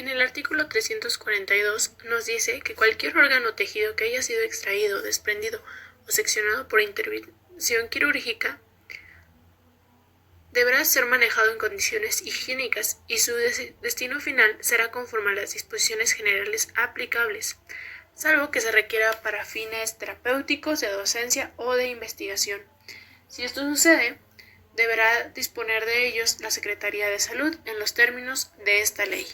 En el artículo 342 nos dice que cualquier órgano o tejido que haya sido extraído, desprendido o seccionado por intervención quirúrgica deberá ser manejado en condiciones higiénicas y su destino final será conforme a las disposiciones generales aplicables, salvo que se requiera para fines terapéuticos, de docencia o de investigación. Si esto sucede, deberá disponer de ellos la Secretaría de Salud en los términos de esta ley.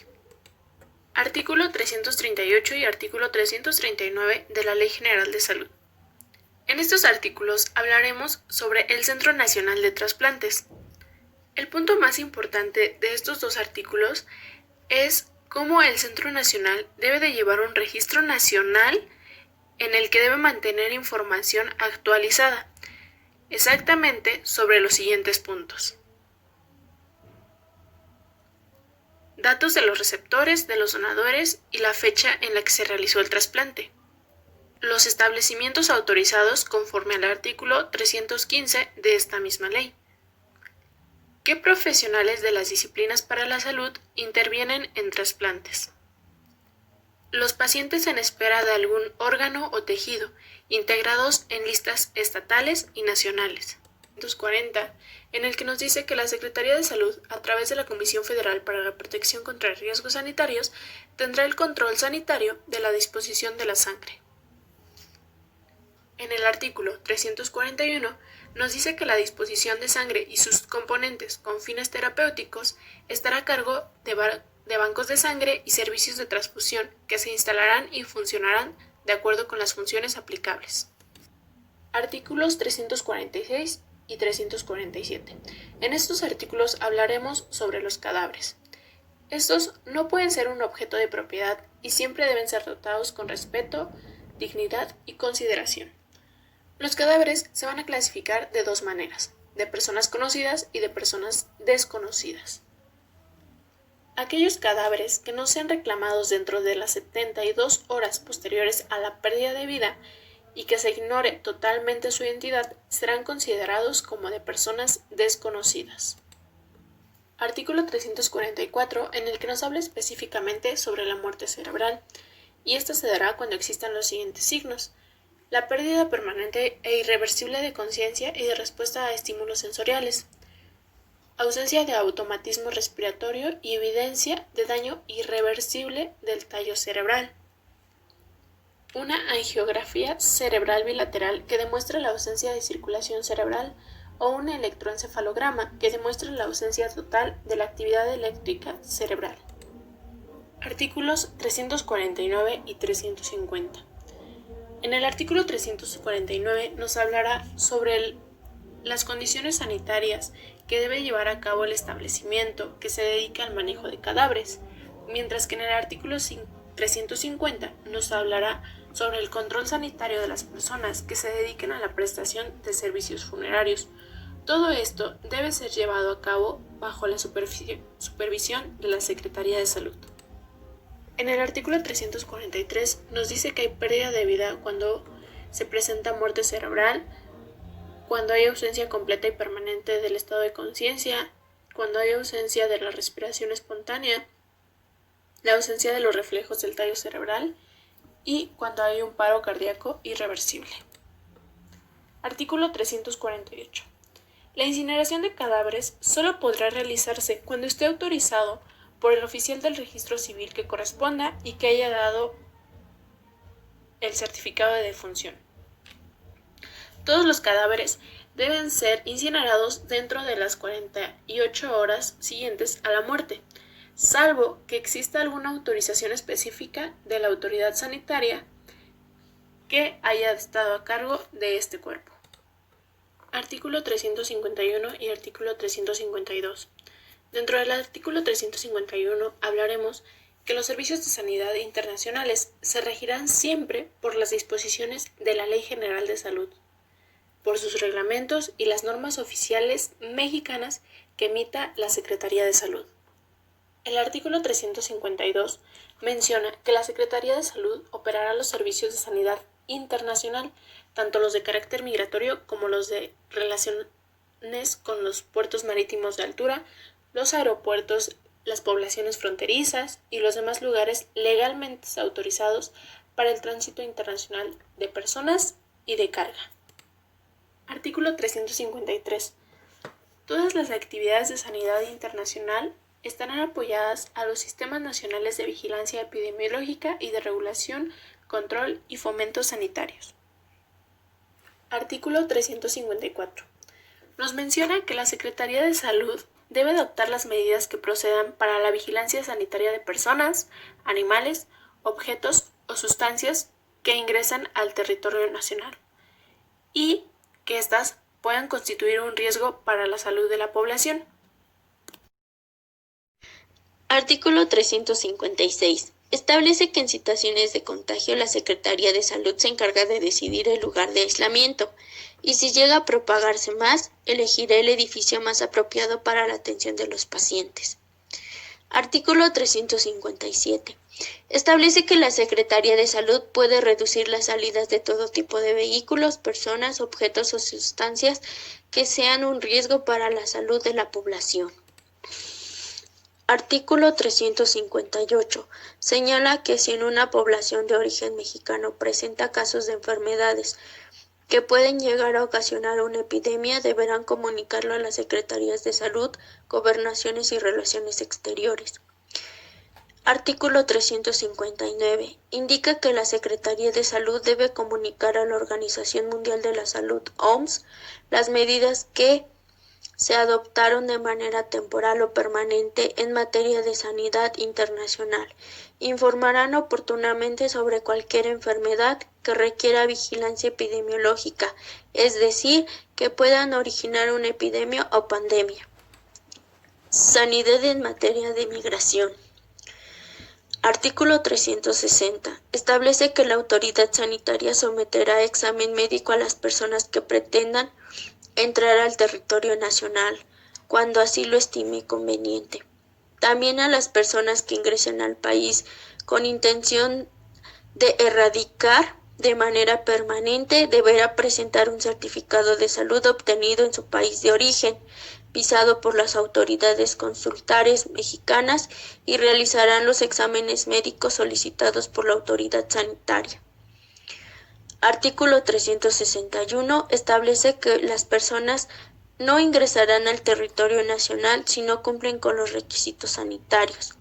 Artículo 338 y artículo 339 de la Ley General de Salud. En estos artículos hablaremos sobre el Centro Nacional de Trasplantes. El punto más importante de estos dos artículos es cómo el Centro Nacional debe de llevar un registro nacional en el que debe mantener información actualizada, exactamente sobre los siguientes puntos. Datos de los receptores, de los donadores y la fecha en la que se realizó el trasplante. Los establecimientos autorizados conforme al artículo 315 de esta misma ley. ¿Qué profesionales de las disciplinas para la salud intervienen en trasplantes? Los pacientes en espera de algún órgano o tejido, integrados en listas estatales y nacionales. 240, en el que nos dice que la Secretaría de Salud, a través de la Comisión Federal para la Protección contra Riesgos Sanitarios, tendrá el control sanitario de la disposición de la sangre. En el artículo 341 nos dice que la disposición de sangre y sus componentes con fines terapéuticos estará a cargo de bancos de sangre y servicios de transfusión que se instalarán y funcionarán de acuerdo con las funciones aplicables. Artículos 346 y 347. En estos artículos hablaremos sobre los cadáveres. Estos no pueden ser un objeto de propiedad y siempre deben ser tratados con respeto, dignidad y consideración. Los cadáveres se van a clasificar de dos maneras, de personas conocidas y de personas desconocidas. Aquellos cadáveres que no sean reclamados dentro de las 72 horas posteriores a la pérdida de vida y que se ignore totalmente su identidad serán considerados como de personas desconocidas. Artículo 344, en el que nos habla específicamente sobre la muerte cerebral, y esta se dará cuando existan los siguientes signos: la pérdida permanente e irreversible de conciencia y de respuesta a estímulos sensoriales, ausencia de automatismo respiratorio y evidencia de daño irreversible del tallo cerebral. Una angiografía cerebral bilateral que demuestra la ausencia de circulación cerebral o un electroencefalograma que demuestra la ausencia total de la actividad eléctrica cerebral. Artículos 349 y 350. En el artículo 349 nos hablará sobre las condiciones sanitarias que debe llevar a cabo el establecimiento que se dedica al manejo de cadáveres, mientras que en el artículo 350 nos hablará sobre el control sanitario de las personas que se dediquen a la prestación de servicios funerarios. Todo esto debe ser llevado a cabo bajo la supervisión de la Secretaría de Salud. En el artículo 343 nos dice que hay pérdida de vida cuando se presenta muerte cerebral, cuando hay ausencia completa y permanente del estado de conciencia, cuando hay ausencia de la respiración espontánea, la ausencia de los reflejos del tallo cerebral y cuando hay un paro cardíaco irreversible. Artículo 348. La incineración de cadáveres solo podrá realizarse cuando esté autorizado por el oficial del registro civil que corresponda y que haya dado el certificado de defunción. Todos los cadáveres deben ser incinerados dentro de las 48 horas siguientes a la muerte, salvo que exista alguna autorización específica de la autoridad sanitaria que haya estado a cargo de este cuerpo. Artículo 351 y artículo 352. Dentro del artículo 351 hablaremos que los servicios de sanidad internacionales se regirán siempre por las disposiciones de la Ley General de Salud, por sus reglamentos y las normas oficiales mexicanas que emita la Secretaría de Salud. El artículo 352 menciona que la Secretaría de Salud operará los servicios de sanidad internacional, tanto los de carácter migratorio como los de relaciones con los puertos marítimos de altura, los aeropuertos, las poblaciones fronterizas y los demás lugares legalmente autorizados para el tránsito internacional de personas y de carga. Artículo 353. Todas las actividades de sanidad internacional estarán apoyadas a los sistemas nacionales de vigilancia epidemiológica y de regulación, control y fomento sanitarios. Artículo 354. Nos menciona que la Secretaría de Salud debe adoptar las medidas que procedan para la vigilancia sanitaria de personas, animales, objetos o sustancias que ingresan al territorio nacional y que éstas puedan constituir un riesgo para la salud de la población. Artículo 356. Establece que en situaciones de contagio la Secretaría de Salud se encarga de decidir el lugar de aislamiento y si llega a propagarse más, elegirá el edificio más apropiado para la atención de los pacientes. Artículo 357. Establece que la Secretaría de Salud puede reducir las salidas de todo tipo de vehículos, personas, objetos o sustancias que sean un riesgo para la salud de la población. Artículo 358. Señala que si en una población de origen mexicano presenta casos de enfermedades que pueden llegar a ocasionar una epidemia, deberán comunicarlo a las Secretarías de Salud, Gobernaciones y Relaciones Exteriores. Artículo 359. Indica que la Secretaría de Salud debe comunicar a la Organización Mundial de la Salud, OMS, las medidas que se adoptaron de manera temporal o permanente en materia de sanidad internacional. Informarán oportunamente sobre cualquier enfermedad que requiera vigilancia epidemiológica, es decir, que puedan originar una epidemia o pandemia. Sanidad en materia de migración. Artículo 360. Establece que la autoridad sanitaria someterá a examen médico a las personas que pretendan entrar al territorio nacional, cuando así lo estime conveniente. También a las personas que ingresen al país con intención de erradicar de manera permanente deberá presentar un certificado de salud obtenido en su país de origen, visado por las autoridades consulares mexicanas y realizarán los exámenes médicos solicitados por la autoridad sanitaria. Artículo 361. Establece que las personas no ingresarán al territorio nacional si no cumplen con los requisitos sanitarios.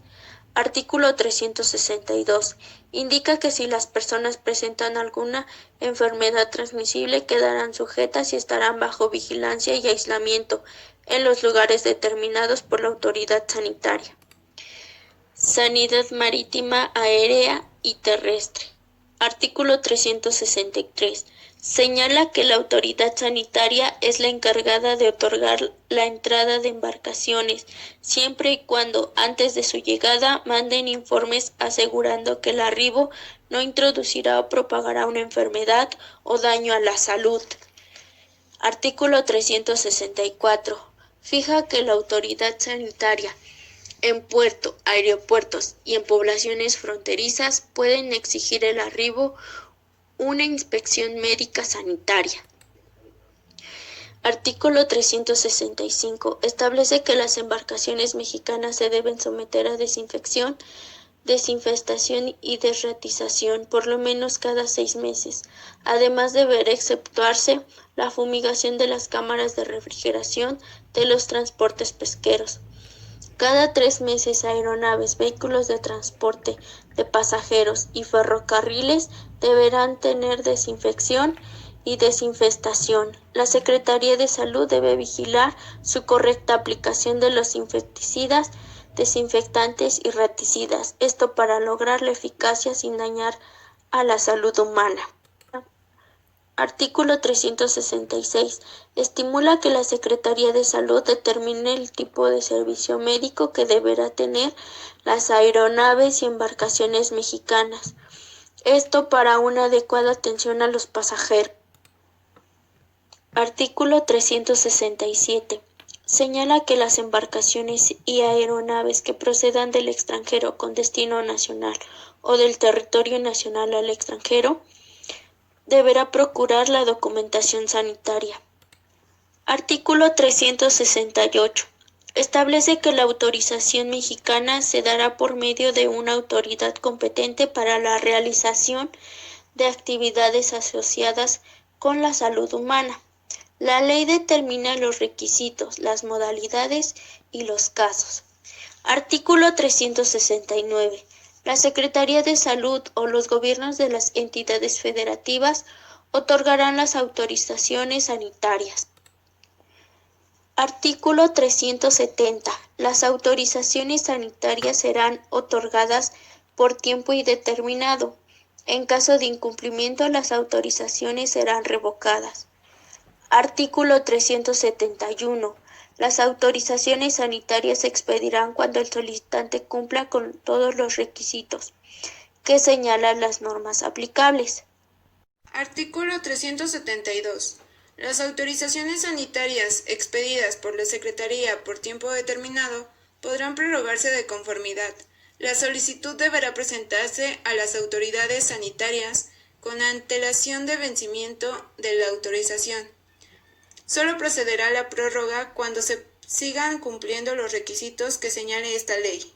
Artículo 362. Indica que si las personas presentan alguna enfermedad transmisible quedarán sujetas y estarán bajo vigilancia y aislamiento en los lugares determinados por la autoridad sanitaria. Sanidad marítima, aérea y terrestre. Artículo 363. Señala que la autoridad sanitaria es la encargada de otorgar la entrada de embarcaciones, siempre y cuando antes de su llegada manden informes asegurando que el arribo no introducirá o propagará una enfermedad o daño a la salud. Artículo 364. Fija que la autoridad sanitaria en puerto, aeropuertos y en poblaciones fronterizas pueden exigir el arribo una inspección médica sanitaria. Artículo 365. Establece que las embarcaciones mexicanas se deben someter a desinfección, desinfestación y desratización por lo menos cada 6 meses. Además deberá exceptuarse la fumigación de las cámaras de refrigeración de los transportes pesqueros. Cada 3 meses aeronaves, vehículos de transporte de pasajeros y ferrocarriles deberán tener desinfección y desinfestación. La Secretaría de Salud debe vigilar su correcta aplicación de los insecticidas, desinfectantes y raticidas, esto para lograr la eficacia sin dañar a la salud humana. Artículo 366. Estimula que la Secretaría de Salud determine el tipo de servicio médico que deberá tener las aeronaves y embarcaciones mexicanas. Esto para una adecuada atención a los pasajeros. Artículo 367. Señala que las embarcaciones y aeronaves que procedan del extranjero con destino nacional o del territorio nacional al extranjero deberá procurar la documentación sanitaria. Artículo 368. Establece que la autorización mexicana se dará por medio de una autoridad competente para la realización de actividades asociadas con la salud humana. La ley determina los requisitos, las modalidades y los casos. Artículo 369. La Secretaría de Salud o los gobiernos de las entidades federativas otorgarán las autorizaciones sanitarias. Artículo 370. Las autorizaciones sanitarias serán otorgadas por tiempo indeterminado. En caso de incumplimiento, las autorizaciones serán revocadas. Artículo 371. Las autorizaciones sanitarias se expedirán cuando el solicitante cumpla con todos los requisitos que señalan las normas aplicables. Artículo 372. Las autorizaciones sanitarias expedidas por la Secretaría por tiempo determinado podrán prorrogarse de conformidad. La solicitud deberá presentarse a las autoridades sanitarias con antelación de vencimiento de la autorización. Solo procederá la prórroga cuando se sigan cumpliendo los requisitos que señale esta ley.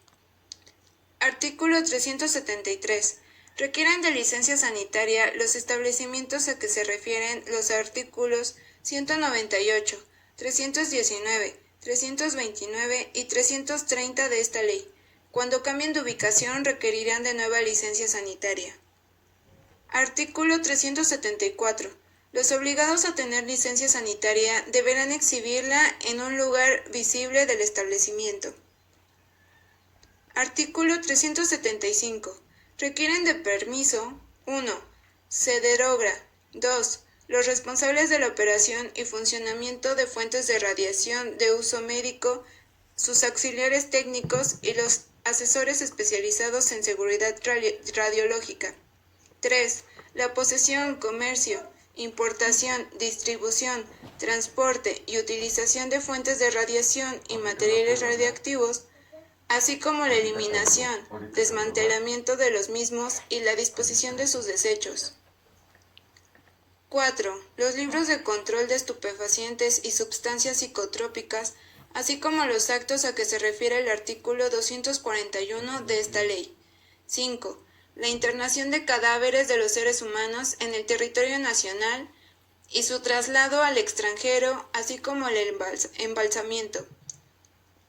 Artículo 373. Requieren de licencia sanitaria los establecimientos a que se refieren los artículos 198, 319, 329 y 330 de esta ley. Cuando cambien de ubicación requerirán de nueva licencia sanitaria. Artículo 374. Los obligados a tener licencia sanitaria deberán exhibirla en un lugar visible del establecimiento. Artículo 375. Requieren de permiso 1. Se deroga. 2. Los responsables de la operación y funcionamiento de fuentes de radiación de uso médico, sus auxiliares técnicos y los asesores especializados en seguridad radiológica. 3. La posesión, comercio, importación, distribución, transporte y utilización de fuentes de radiación y materiales radioactivos, así como la eliminación, desmantelamiento de los mismos y la disposición de sus desechos. 4. Los libros de control de estupefacientes y sustancias psicotrópicas, así como los actos a que se refiere el artículo 241 de esta ley. 5. La internación de cadáveres de los seres humanos en el territorio nacional y su traslado al extranjero, así como el embalsamiento.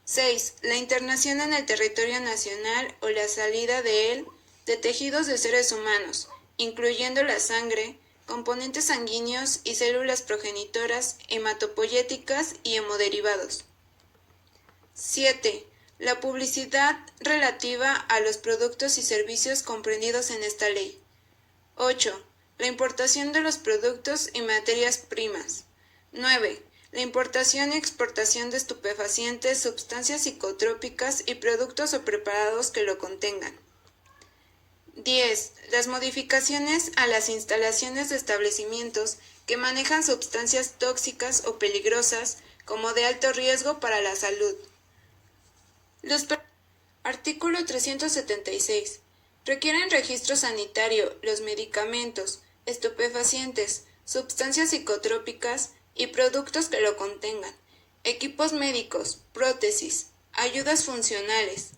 6. La internación en el territorio nacional o la salida de él de tejidos de seres humanos, incluyendo la sangre, componentes sanguíneos y células progenitoras, hematopoyéticas y hemoderivados. 7. La publicidad relativa a los productos y servicios comprendidos en esta ley. 8. La importación de los productos y materias primas. 9. La importación y exportación de estupefacientes, sustancias psicotrópicas y productos o preparados que lo contengan. 10. Las modificaciones a las instalaciones de establecimientos que manejan sustancias tóxicas o peligrosas como de alto riesgo para la salud. Artículo 376. Requieren registro sanitario los medicamentos, estupefacientes, sustancias psicotrópicas y productos que lo contengan, equipos médicos, prótesis, ayudas funcionales,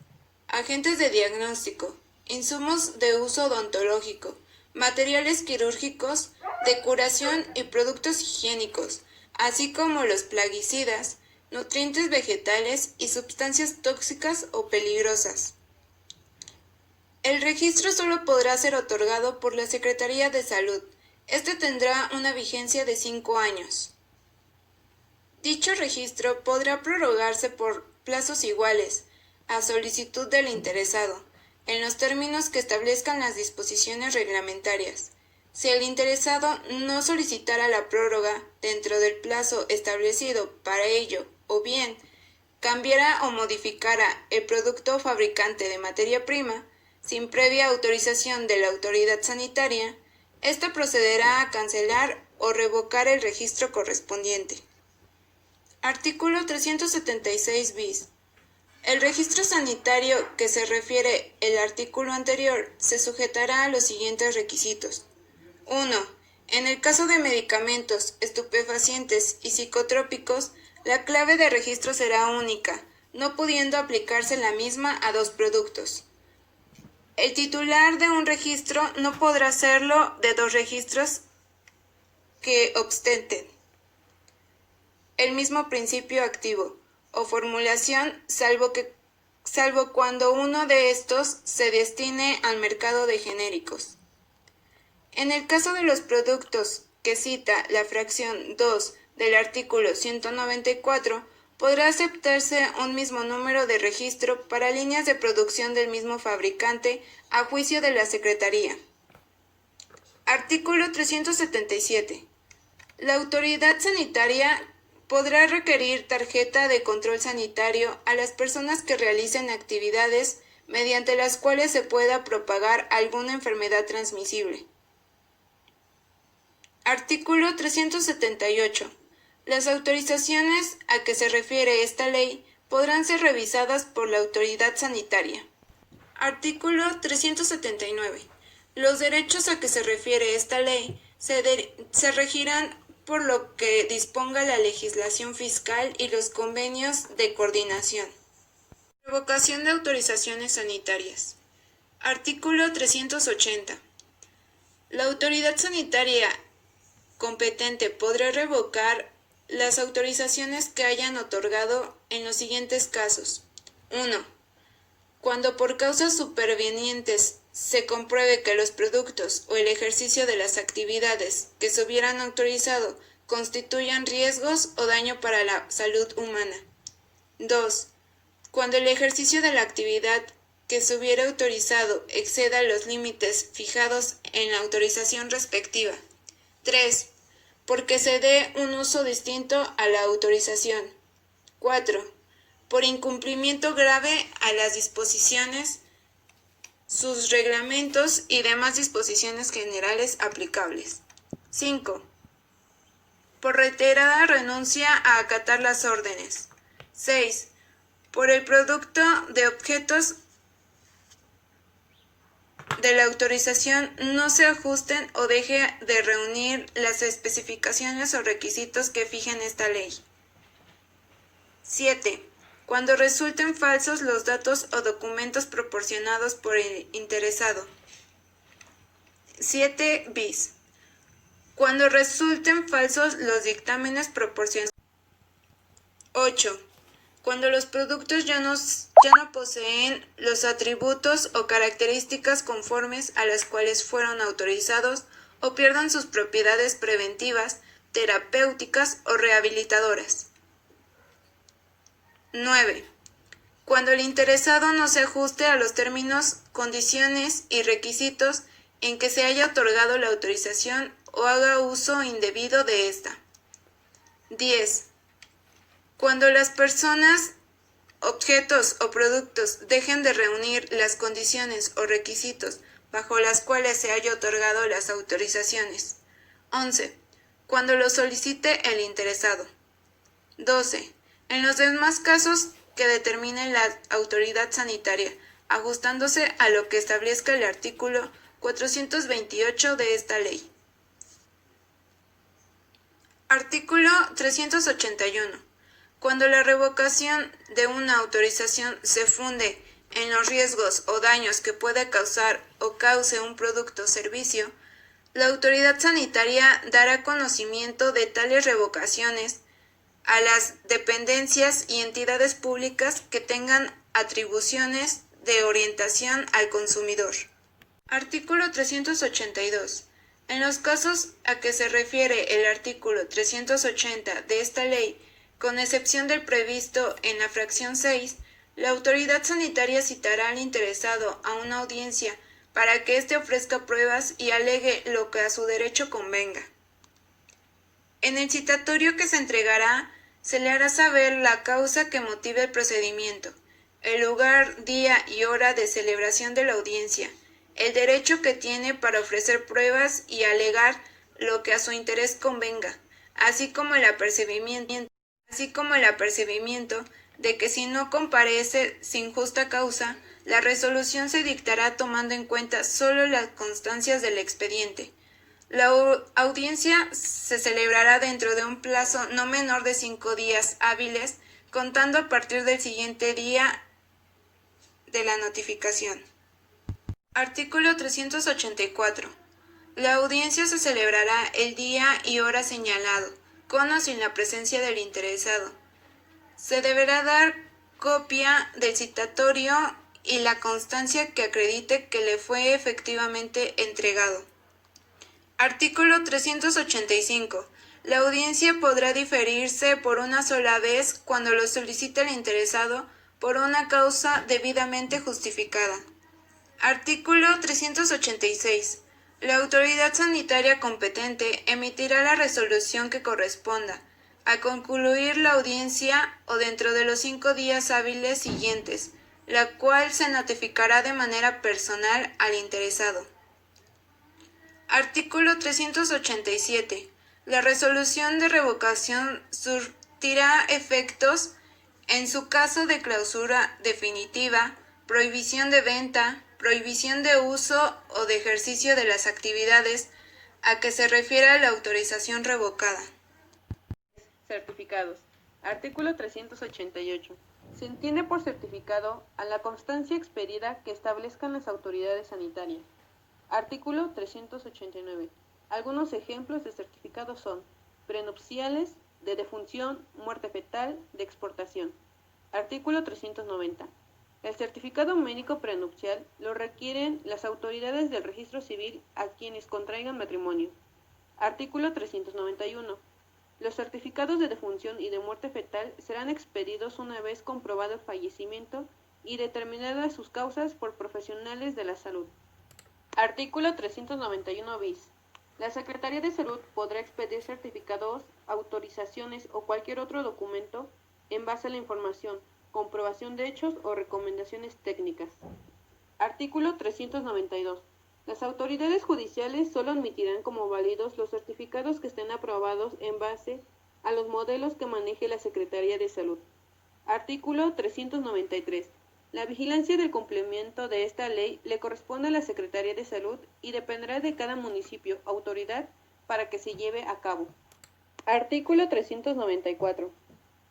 agentes de diagnóstico, insumos de uso odontológico, materiales quirúrgicos, de curación y productos higiénicos, así como los plaguicidas, nutrientes vegetales y sustancias tóxicas o peligrosas. El registro solo podrá ser otorgado por la Secretaría de Salud. Este tendrá una vigencia de 5 años. Dicho registro podrá prorrogarse por plazos iguales, a solicitud del interesado, en los términos que establezcan las disposiciones reglamentarias. Si el interesado no solicitara la prórroga dentro del plazo establecido para ello, o bien cambiara o modificara el producto o fabricante de materia prima, sin previa autorización de la autoridad sanitaria, ésta procederá a cancelar o revocar el registro correspondiente. Artículo 376 bis. El registro sanitario que se refiere el artículo anterior se sujetará a los siguientes requisitos. 1. En el caso de medicamentos, estupefacientes y psicotrópicos, la clave de registro será única, no pudiendo aplicarse la misma a dos productos. El titular de un registro no podrá hacerlo de dos registros que ostenten el mismo principio activo o formulación, salvo cuando uno de estos se destine al mercado de genéricos. En el caso de los productos que cita la fracción 2 del artículo 194, podrá aceptarse un mismo número de registro para líneas de producción del mismo fabricante a juicio de la Secretaría. Artículo 377. La autoridad sanitaria podrá requerir tarjeta de control sanitario a las personas que realicen actividades mediante las cuales se pueda propagar alguna enfermedad transmisible. Artículo 378. Las autorizaciones a que se refiere esta ley podrán ser revisadas por la autoridad sanitaria. Artículo 379. Los derechos a que se refiere esta ley se regirán por lo que disponga la legislación fiscal y los convenios de coordinación. Revocación de autorizaciones sanitarias. Artículo 380. La autoridad sanitaria competente podrá revocar las autorizaciones que hayan otorgado en los siguientes casos. 1. Cuando por causas supervenientes se compruebe que los productos o el ejercicio de las actividades que se hubieran autorizado constituyan riesgos o daño para la salud humana. 2. Cuando el ejercicio de la actividad que se hubiera autorizado exceda los límites fijados en la autorización respectiva. 3. Porque se dé un uso distinto a la autorización. 4. Por incumplimiento grave a las disposiciones, sus reglamentos y demás disposiciones generales aplicables. 5. Por reiterada renuncia a acatar las órdenes. 6. Por el producto de objetos de la autorización no se ajusten o deje de reunir las especificaciones o requisitos que fijen esta ley. 7. Cuando resulten falsos los datos o documentos proporcionados por el interesado. 7 bis. Cuando resulten falsos los dictámenes proporcionados. 8. Cuando los productos ya no poseen los atributos o características conformes a las cuales fueron autorizados o pierdan sus propiedades preventivas, terapéuticas o rehabilitadoras. 9. Cuando el interesado no se ajuste a los términos, condiciones y requisitos en que se haya otorgado la autorización o haga uso indebido de esta. 10. Cuando las personas, objetos o productos dejen de reunir las condiciones o requisitos bajo las cuales se haya otorgado las autorizaciones. 11. Cuando lo solicite el interesado. 12. En los demás casos que determine la autoridad sanitaria, ajustándose a lo que establezca el artículo 428 de esta ley. Artículo 381. Cuando la revocación de una autorización se funde en los riesgos o daños que pueda causar o cause un producto o servicio, la autoridad sanitaria dará conocimiento de tales revocaciones a las dependencias y entidades públicas que tengan atribuciones de orientación al consumidor. Artículo 382. En los casos a que se refiere el artículo 380 de esta ley, con excepción del previsto en la fracción 6, la autoridad sanitaria citará al interesado a una audiencia para que éste ofrezca pruebas y alegue lo que a su derecho convenga. En el citatorio que se entregará, se le hará saber la causa que motive el procedimiento, el lugar, día y hora de celebración de la audiencia, el derecho que tiene para ofrecer pruebas y alegar lo que a su interés convenga, así como el apercibimiento de que si no comparece sin justa causa, la resolución se dictará tomando en cuenta solo las constancias del expediente. La audiencia se celebrará dentro de un plazo no menor de 5 días hábiles, contando a partir del siguiente día de la notificación. Artículo 384. La audiencia se celebrará el día y hora señalado, con o sin la presencia del interesado. Se deberá dar copia del citatorio y la constancia que acredite que le fue efectivamente entregado. Artículo 385. La audiencia podrá diferirse por una sola vez cuando lo solicite el interesado por una causa debidamente justificada. Artículo 386. La autoridad sanitaria competente emitirá la resolución que corresponda, al concluir la audiencia o dentro de los 5 días hábiles siguientes, la cual se notificará de manera personal al interesado. Artículo 387. La resolución de revocación surtirá efectos en su caso de clausura definitiva, prohibición de venta, prohibición de uso o de ejercicio de las actividades a que se refiera la autorización revocada. Certificados. Artículo 388. Se entiende por certificado a la constancia expedida que establezcan las autoridades sanitarias. Artículo 389. Algunos ejemplos de certificados son prenupciales, de defunción, muerte fetal, de exportación. Artículo 390. El certificado médico prenupcial lo requieren las autoridades del registro civil a quienes contraigan matrimonio. Artículo 391. Los certificados de defunción y de muerte fetal serán expedidos una vez comprobado el fallecimiento y determinadas sus causas por profesionales de la salud. Artículo 391 bis. La Secretaría de Salud podrá expedir certificados, autorizaciones o cualquier otro documento en base a la información, comprobación de hechos o recomendaciones técnicas. Artículo 392. Las autoridades judiciales solo admitirán como válidos los certificados que estén aprobados en base a los modelos que maneje la Secretaría de Salud. Artículo 393. La vigilancia del cumplimiento de esta ley le corresponde a la Secretaría de Salud y dependerá de cada municipio, autoridad, para que se lleve a cabo. Artículo 394.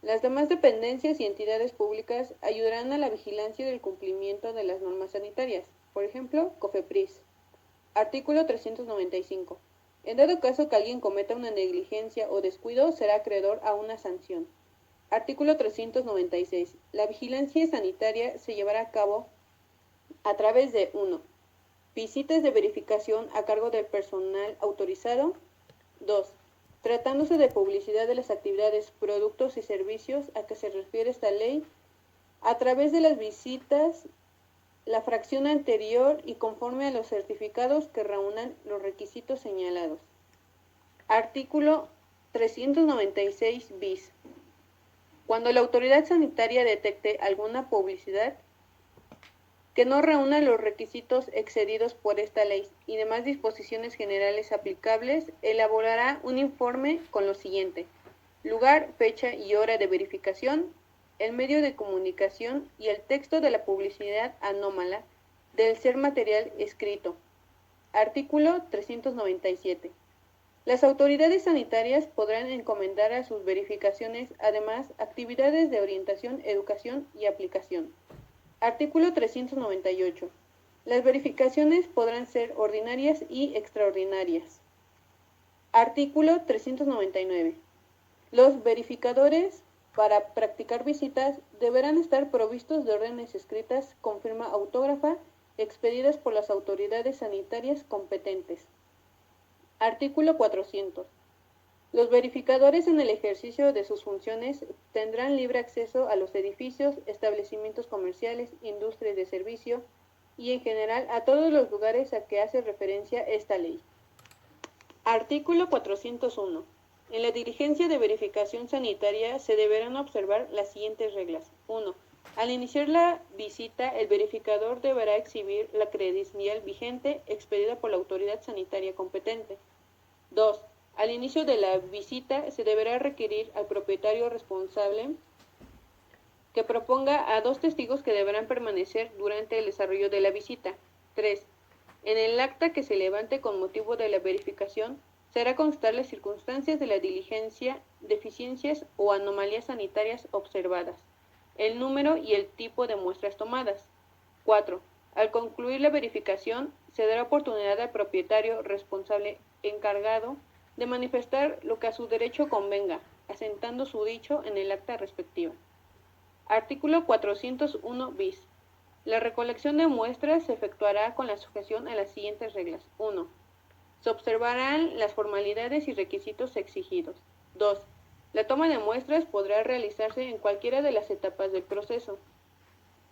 Las demás dependencias y entidades públicas ayudarán a la vigilancia del cumplimiento de las normas sanitarias, por ejemplo, COFEPRIS. Artículo 395. En dado caso que alguien cometa una negligencia o descuido, será acreedor a una sanción. Artículo 396. La vigilancia sanitaria se llevará a cabo a través de 1. Visitas de verificación a cargo del personal autorizado. 2. Tratándose de publicidad de las actividades, productos y servicios a que se refiere esta ley, a través de las visitas, la fracción anterior y conforme a los certificados que reúnan los requisitos señalados. Artículo 396 bis. Cuando la autoridad sanitaria detecte alguna publicidad que no reúna los requisitos excedidos por esta ley y demás disposiciones generales aplicables, elaborará un informe con lo siguiente: lugar, fecha y hora de verificación, el medio de comunicación y el texto de la publicidad anómala del ser material escrito. Artículo 397. Las autoridades sanitarias podrán encomendar a sus verificaciones, además, actividades de orientación, educación y aplicación. Artículo 398. Las verificaciones podrán ser ordinarias y extraordinarias. Artículo 399. Los verificadores, para practicar visitas, deberán estar provistos de órdenes escritas con firma autógrafa expedidas por las autoridades sanitarias competentes. Artículo 400. Los verificadores en el ejercicio de sus funciones tendrán libre acceso a los edificios, establecimientos comerciales, industrias de servicio y en general a todos los lugares a que hace referencia esta ley. Artículo 401. En la diligencia de verificación sanitaria se deberán observar las siguientes reglas. 1. Al iniciar la visita, el verificador deberá exhibir la credencial vigente expedida por la autoridad sanitaria competente. 2. Al inicio de la visita se deberá requerir al propietario responsable que proponga a 2 testigos que deberán permanecer durante el desarrollo de la visita. 3. En el acta que se levante con motivo de la verificación, se hará constar las circunstancias de la diligencia deficiencias o anomalías sanitarias observadas, el número y el tipo de muestras tomadas. 4. Al concluir la verificación, se dará oportunidad al propietario responsable encargado de manifestar lo que a su derecho convenga, asentando su dicho en el acta respectiva. Artículo 401 bis. La recolección de muestras se efectuará con la sujeción a las siguientes reglas. 1. Se observarán las formalidades y requisitos exigidos. 2. La toma de muestras podrá realizarse en cualquiera de las etapas del proceso.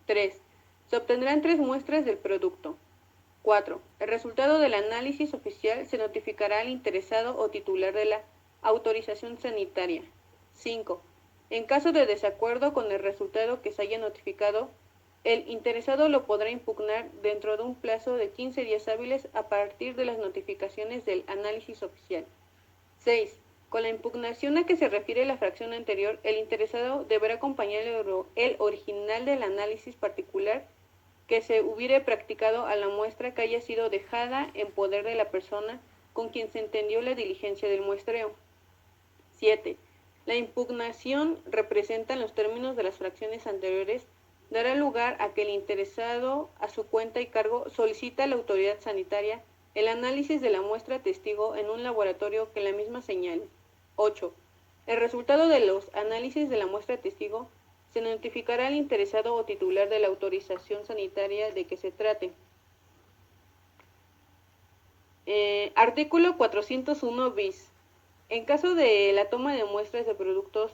3. Se obtendrán 3 muestras del producto. 4. El resultado del análisis oficial se notificará al interesado o titular de la autorización sanitaria. 5. En caso de desacuerdo con el resultado que se haya notificado, el interesado lo podrá impugnar dentro de un plazo de 15 días hábiles a partir de las notificaciones del análisis oficial. 6. Con la impugnación a que se refiere la fracción anterior, el interesado deberá acompañar el original del análisis particular que se hubiere practicado a la muestra que haya sido dejada en poder de la persona con quien se entendió la diligencia del muestreo. 7. La impugnación representa en los términos de las fracciones anteriores dará lugar a que el interesado, a su cuenta y cargo, solicita a la autoridad sanitaria el análisis de la muestra testigo en un laboratorio que la misma señale. 8. El resultado de los análisis de la muestra testigo se notificará al interesado o titular de la autorización sanitaria de que se trate. Artículo 401 bis. En caso de la toma de muestras de productos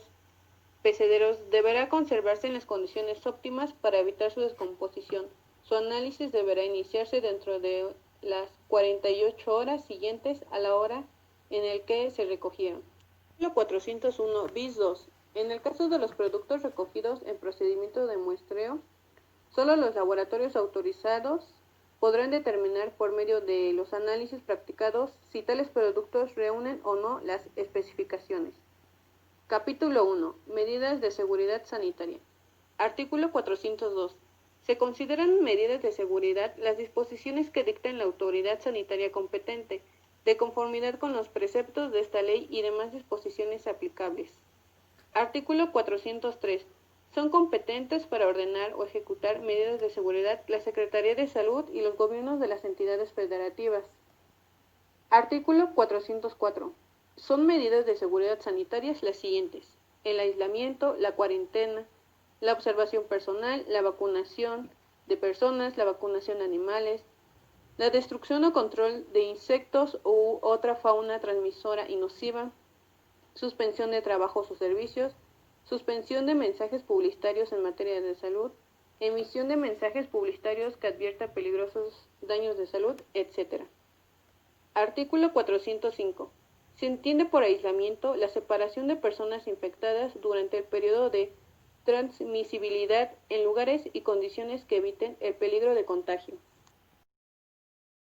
perecederos, deberá conservarse en las condiciones óptimas para evitar su descomposición. Su análisis deberá iniciarse dentro de las 48 horas siguientes a la hora en el que se recogieron. Artículo 401 bis 2. En el caso de los productos recogidos en procedimiento de muestreo, solo los laboratorios autorizados podrán determinar por medio de los análisis practicados si tales productos reúnen o no las especificaciones. Capítulo 1. Medidas de seguridad sanitaria. Artículo 402. Se consideran medidas de seguridad las disposiciones que dicten la autoridad sanitaria competente, de conformidad con los preceptos de esta ley y demás disposiciones aplicables. Artículo 403. Son competentes para ordenar o ejecutar medidas de seguridad la Secretaría de Salud y los gobiernos de las entidades federativas. Artículo 404. Son medidas de seguridad sanitarias las siguientes: el aislamiento, la cuarentena, la observación personal, la vacunación de personas, la vacunación de animales, la destrucción o control de insectos u otra fauna transmisora y nociva, suspensión de trabajos o servicios, suspensión de mensajes publicitarios en materia de salud, emisión de mensajes publicitarios que advierta peligrosos daños de salud, etc. Artículo 405. Se entiende por aislamiento la separación de personas infectadas durante el periodo de transmisibilidad en lugares y condiciones que eviten el peligro de contagio.